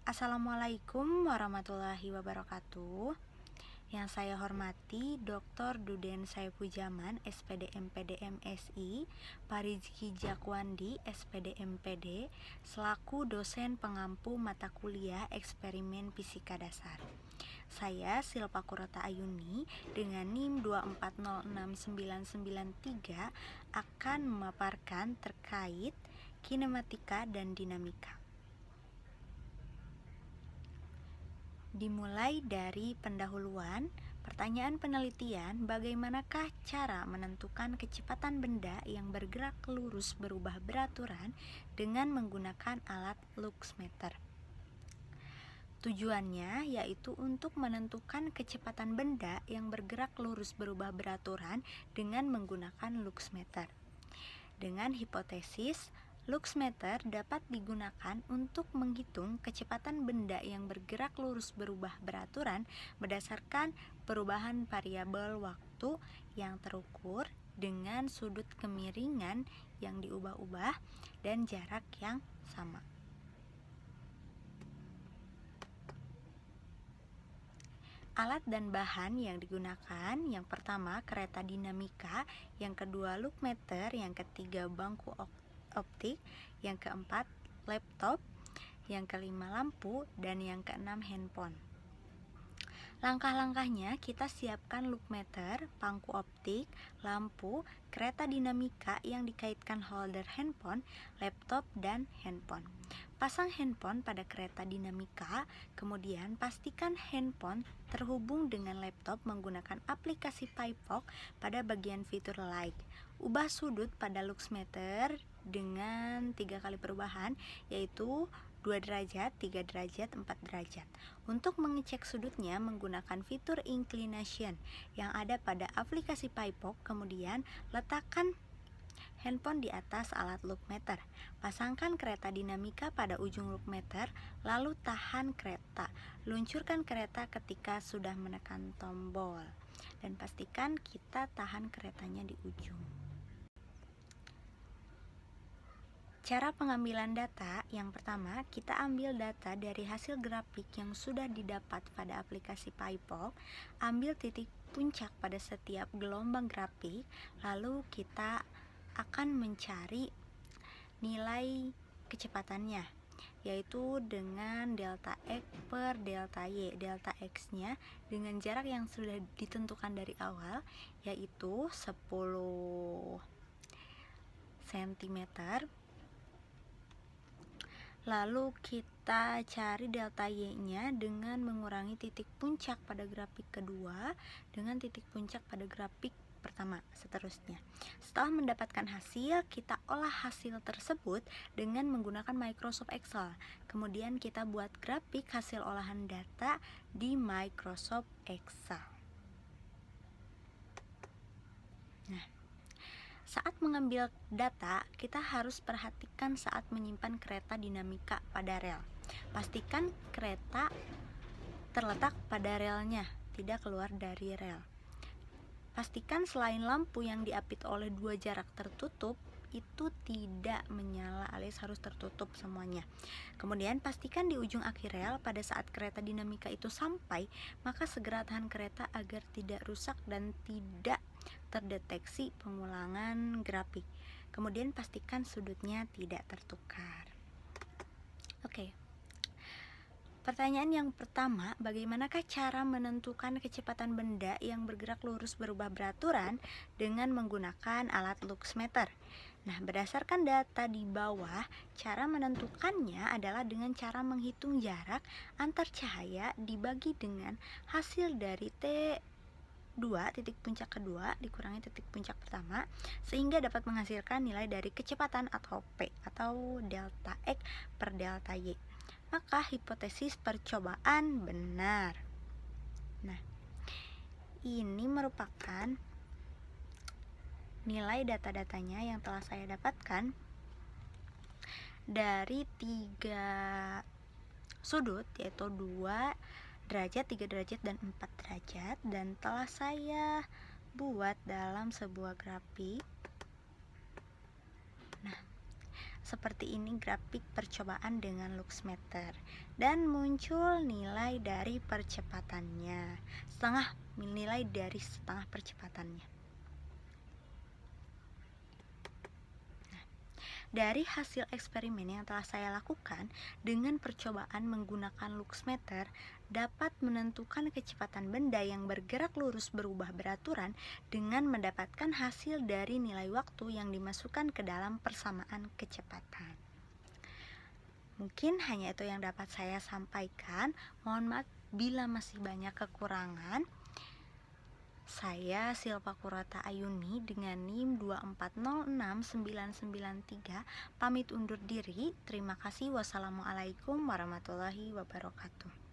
Assalamualaikum warahmatullahi wabarakatuh. Yang saya hormati Dr. Duden Saipudjaman, SPD MPD MSI, Parizki Jakwandi, SPD MPD, selaku dosen pengampu mata kuliah eksperimen fisika dasar. Saya Silpa Kurota Ayuni dengan NIM 2406993 akan memaparkan terkait kinematika dan dinamika. Dimulai dari pendahuluan, pertanyaan penelitian, bagaimanakah cara menentukan kecepatan benda yang bergerak lurus berubah beraturan dengan menggunakan alat luxmeter. Tujuannya yaitu untuk menentukan kecepatan benda yang bergerak lurus berubah beraturan dengan menggunakan luxmeter. Dengan hipotesis, luxmeter dapat digunakan untuk menghitung kecepatan benda yang bergerak lurus berubah beraturan berdasarkan perubahan variabel waktu yang terukur dengan sudut kemiringan yang diubah-ubah dan jarak yang sama. Alat dan bahan yang digunakan, yang pertama kereta dinamika, yang kedua luxmeter, yang ketiga bangku optik, yang keempat laptop, yang kelima lampu, dan yang keenam handphone. Langkah-langkahnya, kita siapkan luxmeter, bangku optik, lampu, kereta dinamika yang dikaitkan holder handphone, laptop, dan handphone. Pasang handphone pada kereta dinamika, kemudian pastikan handphone terhubung dengan laptop menggunakan aplikasi PiVox pada bagian fitur light. Ubah sudut pada luxmeter dengan 3 kali perubahan, yaitu 2 derajat, 3 derajat, 4 derajat. Untuk mengecek sudutnya menggunakan fitur inclination yang ada pada aplikasi PiVox, kemudian letakkan handphone di atas alat luxmeter. Pasangkan kereta dinamika pada ujung luxmeter, lalu tahan kereta. Luncurkan kereta ketika sudah menekan tombol. Dan pastikan kita tahan keretanya di ujung. Cara pengambilan data, yang pertama, kita ambil data dari hasil grafik yang sudah didapat pada aplikasi PiVox, ambil titik puncak pada setiap gelombang grafik, lalu kita akan mencari nilai kecepatannya, yaitu dengan delta X per delta Y. Delta X-nya dengan jarak yang sudah ditentukan dari awal, yaitu 10 cm. Lalu kita cari delta Y-nya dengan mengurangi titik puncak pada grafik kedua dengan titik puncak pada grafik pertama, seterusnya. Setelah mendapatkan hasil, kita olah hasil tersebut dengan menggunakan Microsoft Excel. Kemudian kita buat grafik hasil olahan data di Microsoft Excel. Nah, saat mengambil data, kita harus perhatikan saat menyimpan kereta dinamika pada rel. Pastikan kereta terletak pada relnya, tidak keluar dari rel. Pastikan selain lampu yang diapit oleh 2 jarak tertutup itu tidak menyala, alias harus tertutup semuanya. Kemudian pastikan di ujung akhir rel pada saat kereta dinamika itu sampai, maka segera tahan kereta agar tidak rusak dan tidak terdeteksi pengulangan grafik. Kemudian pastikan sudutnya tidak tertukar. Oke. Pertanyaan yang pertama, bagaimanakah cara menentukan kecepatan benda yang bergerak lurus berubah beraturan dengan menggunakan alat luxmeter? Nah, berdasarkan data di bawah, cara menentukannya adalah dengan cara menghitung jarak antar cahaya dibagi dengan hasil dari T2 titik puncak kedua dikurangi titik puncak pertama, sehingga dapat menghasilkan nilai dari kecepatan atau P atau delta X per delta Y. Maka hipotesis percobaan benar. Nah, ini merupakan nilai data-datanya yang telah saya dapatkan dari 3 sudut, yaitu 2 derajat, 3 derajat, dan 4 derajat, dan telah saya buat dalam sebuah grafik. Nah, Seperti ini grafik percobaan dengan luxmeter dan muncul nilai dari percepatannya, nilai dari setengah percepatannya. Dari hasil eksperimen yang telah saya lakukan dengan percobaan menggunakan luxmeter dapat menentukan kecepatan benda yang bergerak lurus berubah beraturan dengan mendapatkan hasil dari nilai waktu yang dimasukkan ke dalam persamaan kecepatan. Mungkin hanya itu yang dapat saya sampaikan. Mohon maaf bila masih banyak kekurangan. Saya Silpa Kurata Ayuni dengan NIM 2406993 pamit undur diri. Terima kasih. Wassalamualaikum warahmatullahi wabarakatuh.